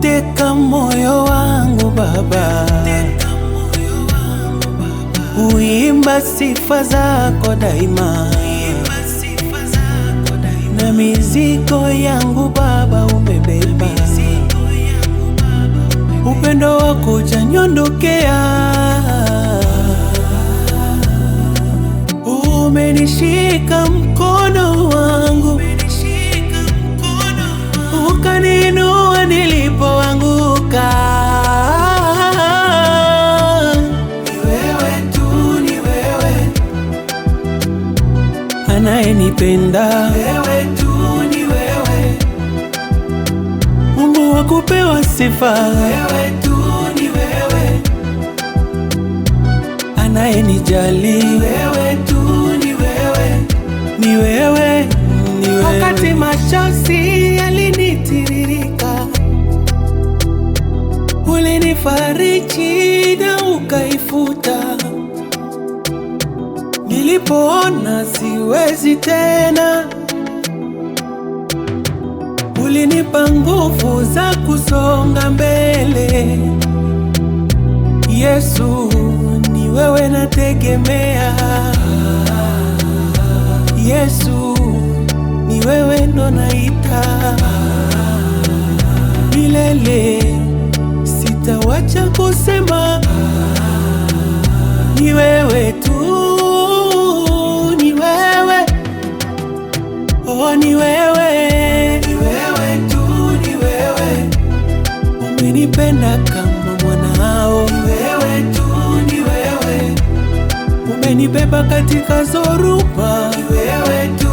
teka moyo wangu Baba, uimba sifa zako daima, na mizigo yangu Baba umebeba. Upendo wako hujaniondokea, umenishika mkono wangu, ukaniinua nilipoanguka. Ni wewe tu, ni wewe anayenipenda. Wewe tu, ni wewe Mungu wa kupewa sifa. Wewe tu, ni wewe anayenijali. Wewe tu, ni wewe, ni wewe, ni wewe. Wakati machozi yalinitiririka, ulinifariji na ukaifuta. Nilipoona siwezi tena, ulinipa nguvu za kusonga mbele. Yesu, ni wewe nategemea. Yesu, ni wewe ndo naita. Milele sitawacha kusema ni wewe tu, ni wewe, oh ni wewe, ni wewe tu, ni wewe umenipenda kama mwanao. Ni wewe tu, ni wewe umenibeba katika zoruba. Ni wewe tu.